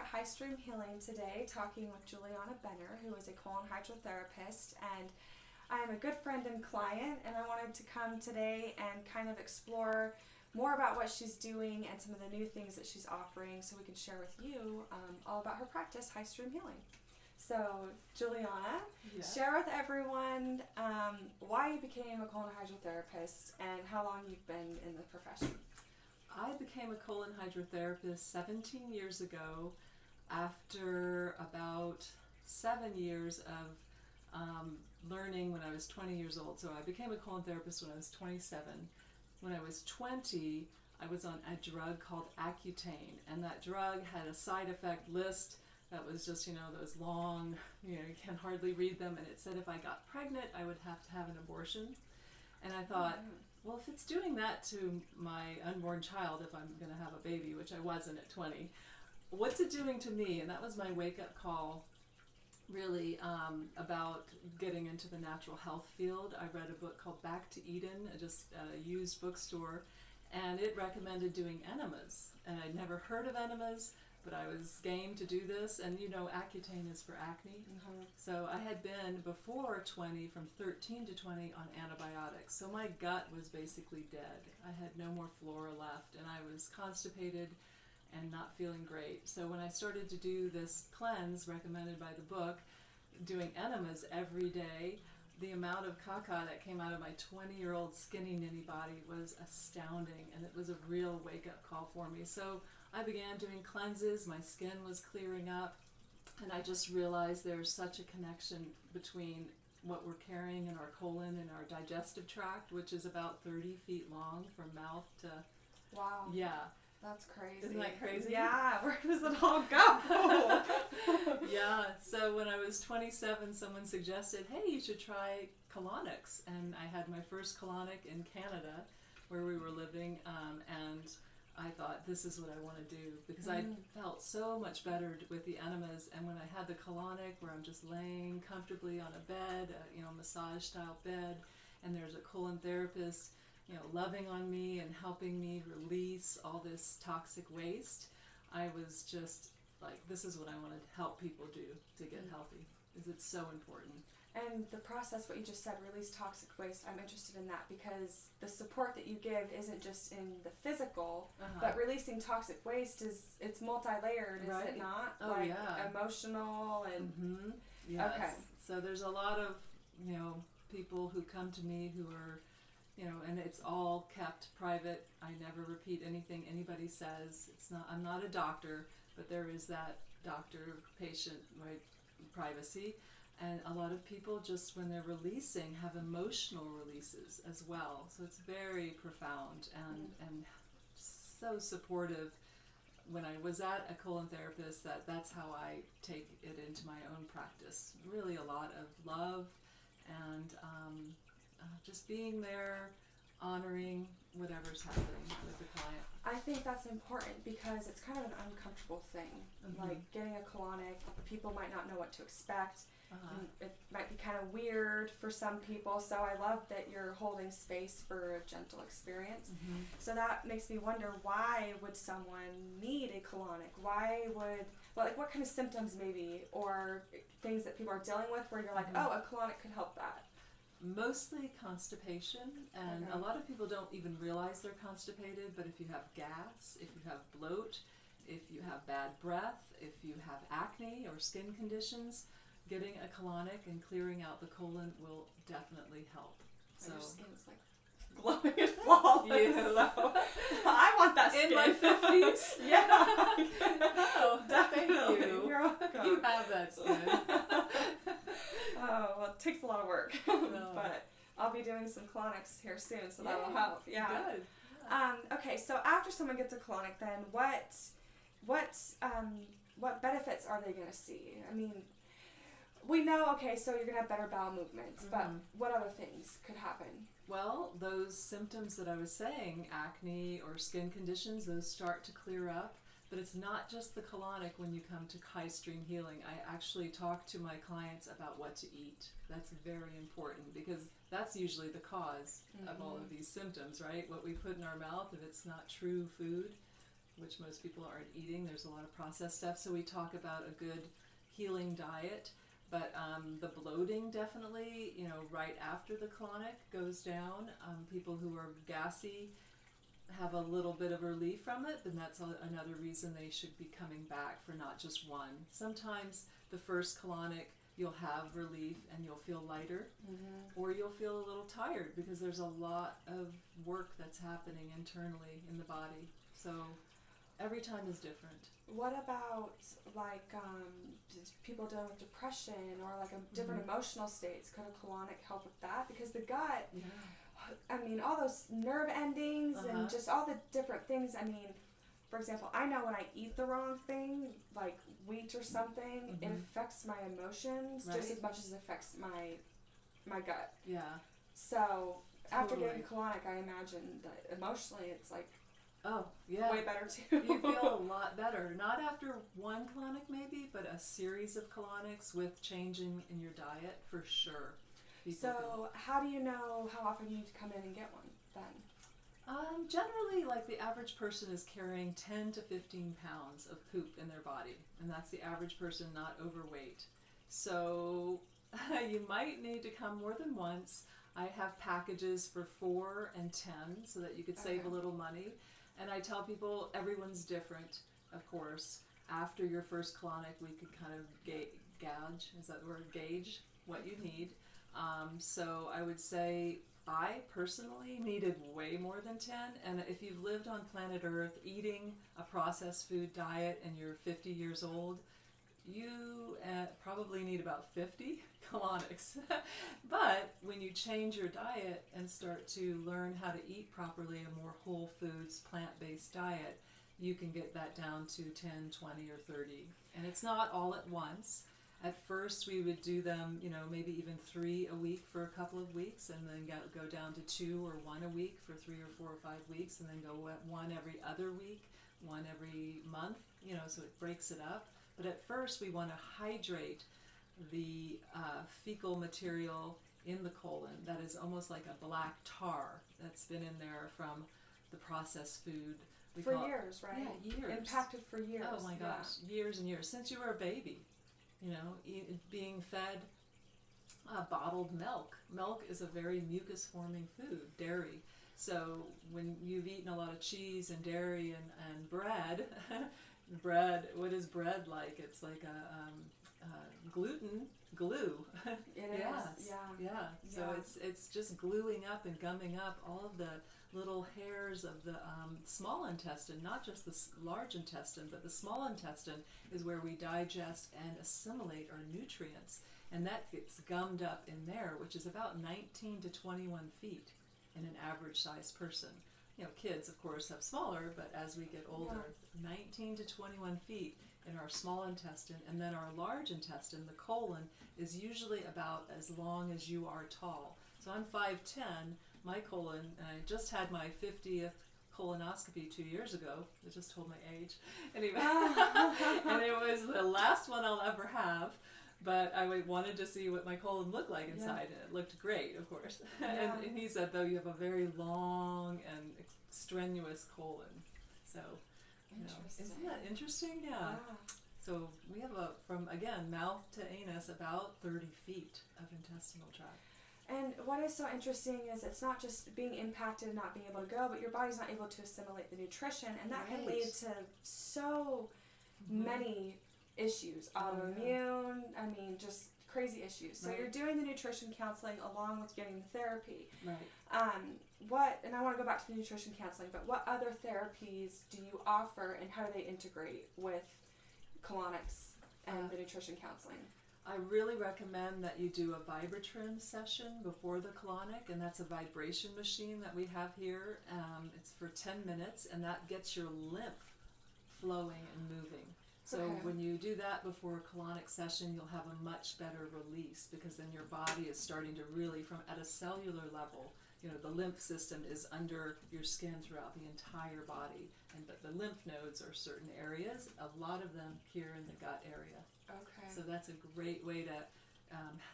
at High Stream Healing today talking with Juliana Benner, who is a colon hydrotherapist, and I'm a good friend and client, and I wanted to come today and kind of explore more about what she's doing and some of the new things that she's offering so we can share with you all about her practice, High Stream Healing. So, Juliana, share with everyone why you became a colon hydrotherapist and how long you've been in the profession. I became a colon hydrotherapist 17 years ago after about 7 years of learning when I was 20 years old. So I became a colon therapist when I was 27. When I was 20, I was on a drug called Accutane, and that drug had a side effect list that was just, those long, you can hardly read them, and it said if I got pregnant, I would have to have an abortion. And I thought, well, if it's doing that to my unborn child, if I'm going to have a baby, which I wasn't at 20, what's it doing to me? And that was my wake-up call, really, about getting into the natural health field. I read a book called Back to Eden, just a used bookstore, and it recommended doing enemas. And I'd never heard of enemas, but I was game to do this, and Accutane is for acne. Mm-hmm. So I had been, before 20, from 13 to 20, on antibiotics. So my gut was basically dead. I had no more flora left, and I was constipated and not feeling great. So when I started to do this cleanse recommended by the book, doing enemas every day, the amount of caca that came out of my 20-year-old skinny ninny body was astounding, and it was a real wake-up call for me. So I began doing cleanses, my skin was clearing up, and I just realized there's such a connection between what we're carrying in our colon and our digestive tract, which is about 30 feet long from mouth to... Wow. Yeah. That's crazy. Isn't that crazy? Yeah, where does it all go? Yeah, so when I was 27, someone suggested, hey, you should try colonics. And I had my first colonic in Canada, where we were living, and I thought, this is what I want to do, because I felt so much better with the enemas. And when I had the colonic, where I'm just laying comfortably on a bed, massage-style bed, and there's a colon therapist, loving on me and helping me release all this toxic waste, I was just like, this is what I want to help people do to get healthy, because it's so important. And the process, what you just said, release toxic waste, I'm interested in that because the support that you give isn't just in the physical, but releasing toxic waste it's multi-layered, is it not? Oh, like yeah. Emotional and... Mm-hmm. Yes. Okay. So there's a lot of, people who come to me who are, and it's all kept private. I never repeat anything anybody says. I'm not a doctor, but there is that doctor-patient privacy. And a lot of people, just when they're releasing, have emotional releases as well. So it's very profound and so supportive. When I was at a colon therapist, that's how I take it into my own practice. Really a lot of love and just being there, honoring whatever's happening with the client. I think that's important because it's kind of an uncomfortable thing. Like getting a colonic, people might not know what to expect. It might be kind of weird for some people, so I love that you're holding space for a gentle experience. So that makes me wonder, why would someone need a colonic? What kind of symptoms maybe, or things that people are dealing with where you're like, oh, a colonic could help that? Mostly constipation, and a lot of people don't even realize they're constipated, but if you have gas, if you have bloat, if you have bad breath, if you have acne or skin conditions, getting a colonic and clearing out the colon will definitely help. So your skin's like glowing and flawless. Yeah. So I want that skin. In my 50s? Yeah. Oh, definitely. thank you. You're welcome. You have that skin. Oh, well, it takes a lot of work. But I'll be doing some colonics here soon, so that will help. Yeah. Good. Okay, so after someone gets a colonic, then what benefits are they going to see? I mean, we know, okay, so you're going to have better bowel movements, but what other things could happen? Well, those symptoms that I was saying, acne or skin conditions, those start to clear up. But it's not just the colonic when you come to High Stream Healing. I actually talk to my clients about what to eat. That's very important because that's usually the cause of all of these symptoms, right? What we put in our mouth, if it's not true food, which most people aren't eating. There's a lot of processed stuff. So we talk about a good healing diet. But the bloating definitely, right after the colonic goes down. People who are gassy have a little bit of relief from it, then that's another reason they should be coming back for not just one. Sometimes the first colonic you'll have relief and you'll feel lighter, or you'll feel a little tired because there's a lot of work that's happening internally in the body. So every time is different. What about like people dealing with depression or like different emotional states? Could a colonic help with that? Because the gut, I mean, all those nerve endings and just all the different things. I mean, for example, I know when I eat the wrong thing, like wheat or something, it affects my emotions just as much as it affects my gut. Yeah. So after getting colonic, I imagine that emotionally it's like, oh, yeah, way better too. You feel a lot better. Not after one colonic maybe, but a series of colonics with changing in your diet for sure. So how do you know how often you need to come in and get one then? Generally, like the average person is carrying 10 to 15 pounds of poop in their body, and that's the average person, not overweight. So you might need to come more than once. I have packages for 4 and 10 so that you could save a little money. And I tell people everyone's different, of course. After your first colonic, we could kind of gauge, is that the word, gauge what you need. So I would say I personally needed way more than 10. And if you've lived on planet Earth eating a processed food diet and you're 50 years old, you probably need about 50 colonics. But when you change your diet and start to learn how to eat properly, a more whole foods, plant-based diet, you can get that down to 10, 20, or 30. And it's not all at once. At first we would do them, maybe even 3 a week for a couple of weeks, and then go down to 2 or 1 a week for 3 or 4 or 5 weeks, and then go 1 every other week, 1 every month, so it breaks it up. But at first we want to hydrate the fecal material in the colon that is almost like a black tar that's been in there from the processed food. For years, right? Yeah, years. Impacted for years. Oh my gosh, years and years. Since you were a baby, being fed bottled milk. Milk is a very mucus-forming food, dairy. So when you've eaten a lot of cheese and dairy and bread, what is bread like? It's like a gluten glue. It is, yeah. So it's just gluing up and gumming up all of the little hairs of the small intestine, not just the large intestine, but the small intestine is where we digest and assimilate our nutrients, and that gets gummed up in there, which is about 19 to 21 feet in an average sized person. Kids of course have smaller, but as we get older, 19 to 21 feet in our small intestine, and then our large intestine, the colon, is usually about as long as you are tall. So I'm 5'10", my colon, and I just had my 50th colonoscopy 2 years ago. I just told my age. Anyway, and it was the last one I'll ever have, but I wanted to see what my colon looked like inside, and it looked great, of course. And he said, though, you have a very long and strenuous colon. So, isn't that interesting? Yeah. So we have from, again, mouth to anus, about 30 feet of intestinal tract. And what is so interesting is it's not just being impacted and not being able to go, but your body's not able to assimilate the nutrition, and that can lead to so many issues. Autoimmune, I mean, just crazy issues. So you're doing the nutrition counseling along with getting the therapy. Right. And I want to go back to the nutrition counseling, but what other therapies do you offer, and how do they integrate with colonics and the nutrition counseling? I really recommend that you do a Vibratrim session before the colonic, and that's a vibration machine that we have here. It's for 10 minutes, and that gets your lymph flowing and moving. So when you do that before a colonic session, you'll have a much better release, because then your body is starting to really, from at a cellular level, the lymph system is under your skin throughout the entire body, but the lymph nodes are certain areas, a lot of them here in the gut area. Okay. So that's a great way to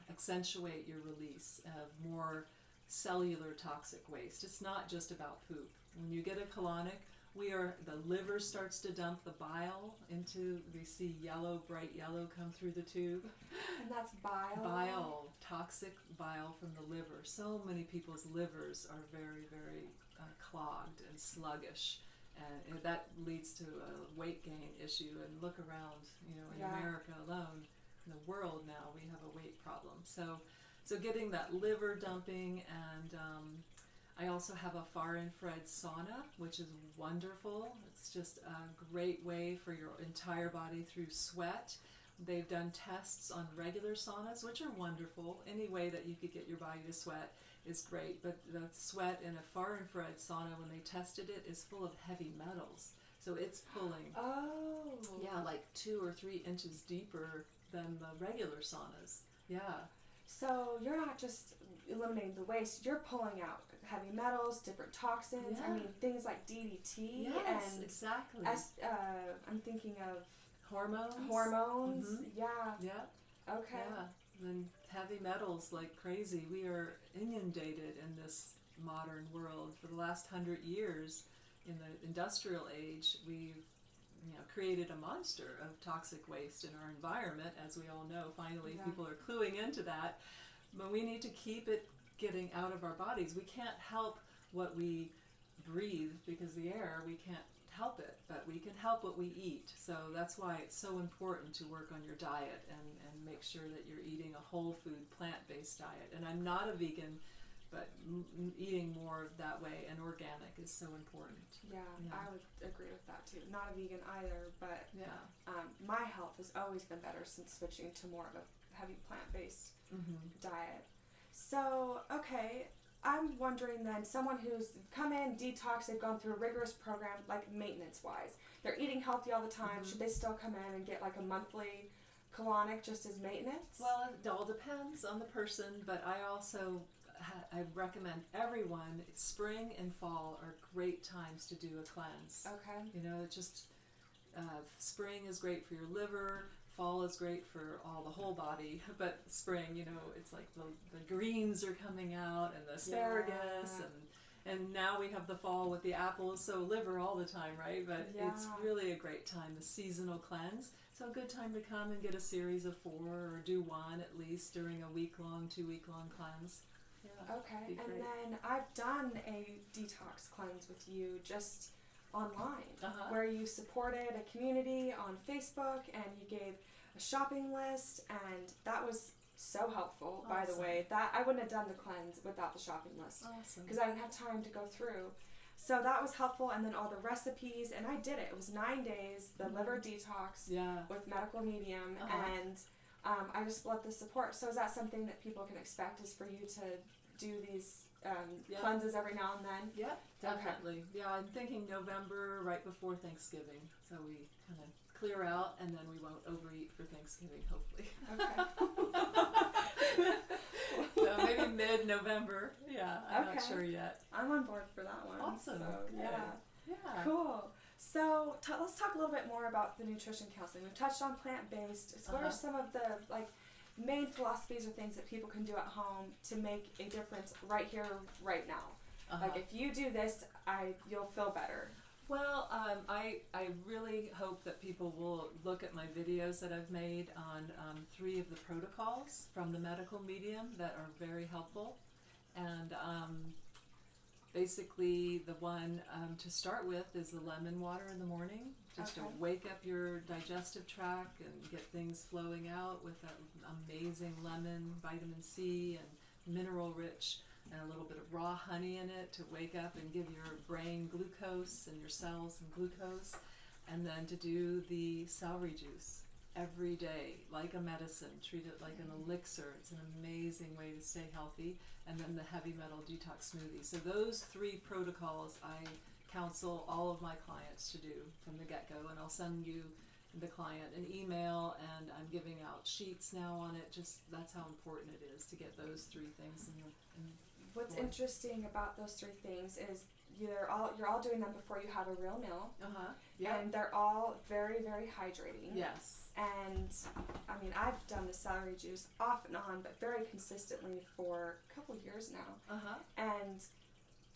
accentuate your release of more cellular toxic waste. It's not just about poop. When you get a colonic, The liver starts to dump the bile into, we see yellow, bright yellow come through the tube. And that's bile? Bile, toxic bile from the liver. So many people's livers are very, very clogged and sluggish. And that leads to a weight gain issue. And look around, in America alone, in the world now, we have a weight problem. So getting that liver dumping, and I also have a far infrared sauna, which is wonderful. It's just a great way for your entire body through sweat. They've done tests on regular saunas, which are wonderful. Any way that you could get your body to sweat is great, but the sweat in a far infrared sauna, when they tested it, is full of heavy metals. So it's pulling, like 2 or 3 inches deeper than the regular saunas. Yeah. So you're not just eliminating the waste, you're pulling out heavy metals, different toxins. Yeah. I mean, things like DDT Yes, and exactly. I'm thinking of Hormones. hormones. Yeah. Yeah. Okay. Yeah. And heavy metals like crazy. We are inundated in this modern world. For the last 100 years, in the industrial age, we've created a monster of toxic waste in our environment. As we all know, finally people are cluing into that. But we need to keep it getting out of our bodies. We can't help what we breathe, because the air, we can't help it, but we can help what we eat. So that's why it's so important to work on your diet and make sure that you're eating a whole food, plant-based diet. And I'm not a vegan, but eating more that way and organic is so important. Yeah, I would agree with that too. Not a vegan either, but my health has always been better since switching to more of a heavy plant-based diet. So, okay, I'm wondering then, someone who's come in, detox, they've gone through a rigorous program, like maintenance-wise. They're eating healthy all the time. Should they still come in and get like a monthly colonic just as maintenance? Well, it all depends on the person, but I also I recommend everyone, spring and fall are great times to do a cleanse. Okay. Just spring is great for your liver, fall is great for the whole body, but spring, it's like the greens are coming out and the asparagus and now we have the fall with the apples, so liver all the time, right? But it's really a great time, the seasonal cleanse. So a good time to come and get a series of 4 or do 1 at least during a week-long, 2-week-long cleanse. Yeah, okay, and then I've done a detox cleanse with you just online, where you supported a community on Facebook and you gave a shopping list, and that was so helpful. By the way, that I wouldn't have done the cleanse without the shopping list, because I didn't have time to go through. So that was helpful, and then all the recipes, and I did it. It was 9 days, the liver detox with medical medium, and I just let the support. So is that something that people can expect, is for you to do these cleanses every now and then? Yeah, definitely. Okay. Yeah, I'm thinking November, right before Thanksgiving. So we kind of clear out, and then we won't overeat for Thanksgiving, hopefully. Okay. So maybe mid-November. Yeah, I'm not sure yet. I'm on board for that one. Awesome. So, yeah. Cool. So let's talk a little bit more about the nutrition counseling. We've touched on plant-based. So what are some of the main philosophies or things that people can do at home to make a difference right here, right now? Like, if you do this, you'll feel better. Well, I really hope that people will look at my videos that I've made on 3 of the protocols from the medical medium that are very helpful. And basically the one to start with is the lemon water in the morning, just to wake up your digestive tract and get things flowing out with that amazing lemon, vitamin C and mineral rich, and a little bit of raw honey in it to wake up and give your brain glucose and your cells some glucose. And then to do the celery juice every day, like a medicine. Treat it like an elixir. It's an amazing way to stay healthy. And then the heavy metal detox smoothie. So those 3 protocols I counsel all of my clients to do from the get-go. And I'll send you, the client, an email, and I'm giving out sheets now on it. Just that's how important it is to get those 3 things in What's interesting about those 3 things is you're all doing them before you have a real meal. And they're all very, very hydrating. Yes. And I mean, I've done the celery juice off and on, but very consistently for a couple years now. And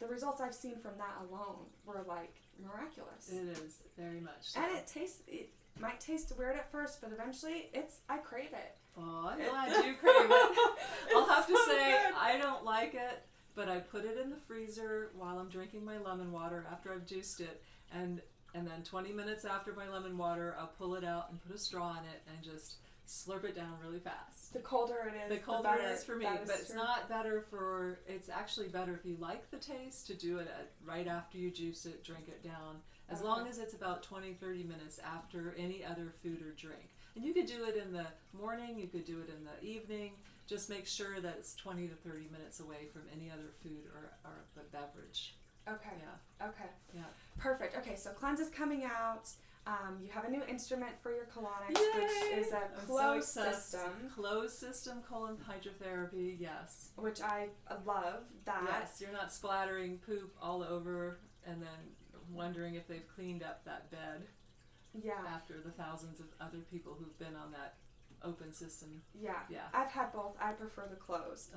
the results I've seen from that alone were like miraculous. It is very much so. And it might taste weird at first, but eventually I crave it. Oh, I'm glad you crave it. I'll have to so say, good. I don't like it, but I put it in the freezer while I'm drinking my lemon water after I've juiced it, and then 20 minutes after my lemon water, I'll pull it out and put a straw in it and just slurp it down really fast. The colder it is, The colder better. it is for me, That is but it's true. not better for, it's actually better if you like the taste to do it right after you juice it, drink it down, as Okay. long as it's about 20-30 minutes after any other food or drink. And you could do it in the morning, you could do it in the evening, just make sure that it's 20 to 30 minutes away from any other food or the beverage. Okay. Yeah, Okay. yeah. Perfect. Okay, so Cleanse is coming out. You have a new instrument for your colonics, Yay! which is a I'm so closed obsessed. system, Closed system colon hydrotherapy, yes. which I love that. Yes, you're not splattering poop all over and then wondering if they've cleaned up that bed Yeah. after the thousands of other people who've been on that open system. Yeah. Yeah. I've had both. I prefer the closed.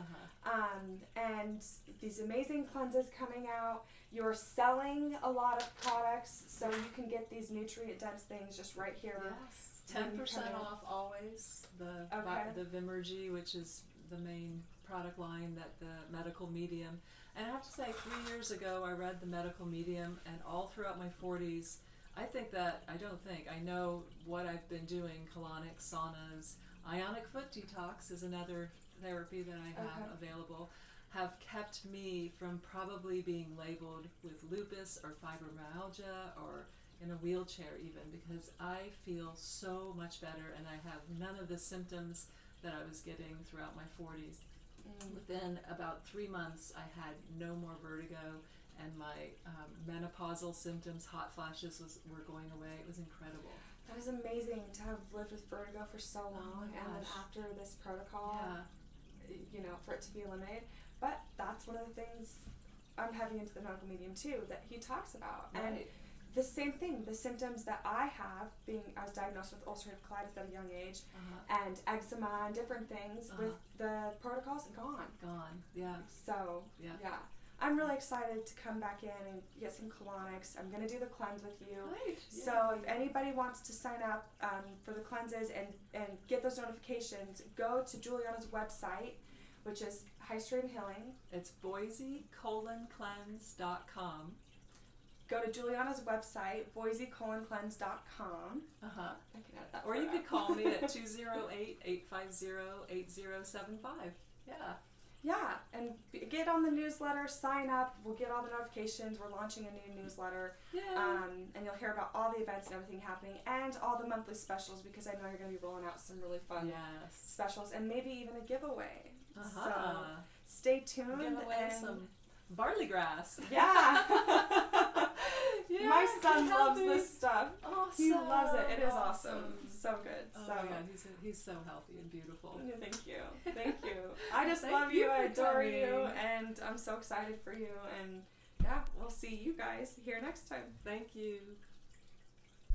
And these amazing cleanses coming out. You're selling a lot of products, so you can get these nutrient-dense things just right here. Yes, when you 10% come in. off always. Okay. The Vimergy, which is the main product line that the medical medium. And I have to say, 3 years ago, I read the medical medium, and all throughout my 40s, I know what I've been doing, colonics, saunas. Ionic foot detox is another therapy that I have Okay. available, have kept me from probably being labeled with lupus or fibromyalgia or in a wheelchair even, because I feel so much better and I have none of the symptoms that I was getting throughout my 40s. Within about 3 months, I had no more vertigo, and my menopausal symptoms, hot flashes, were going away. It was incredible. That is amazing to have lived with vertigo for so long, my and then gosh. after this protocol, Yeah, for it to be eliminated. But that's one of the things I'm having into the medical medium too that he talks about. And right. the same thing, the symptoms that I have, I was diagnosed with ulcerative colitis at a young age, and eczema and different things with the protocols gone. Gone. Yeah. So, Yeah. I'm really excited to come back in and get some colonics. I'm going to do the cleanse with you. Right. So if anybody wants to sign up for the cleanses and get those notifications, go to Juliana's website, which is High Street and Healing. It's BoiseColonCleanse.com. Go to Juliana's website, BoiseColonCleanse.com. I can add that. Or part you could out. call me at 208-850-8075. Yeah. Yeah, and get on the newsletter, sign up. We'll get all the notifications. We're launching a new newsletter. Yeah. And you'll hear about all the events and everything happening and all the monthly specials, because I know you're going to be rolling out some really fun Yes. specials and maybe even a giveaway. So Uh-huh. stay tuned. Give away and some barley grass. Yeah. Yeah, My son can loves help this stuff. Awesome. He loves it. It is awesome. So good. Oh so my God, he's so healthy and beautiful. Yeah, thank you. Thank you. I just Thank love you you. I for adore you. coming. And I'm so excited for you. And yeah, we'll see you guys here next time. Thank you.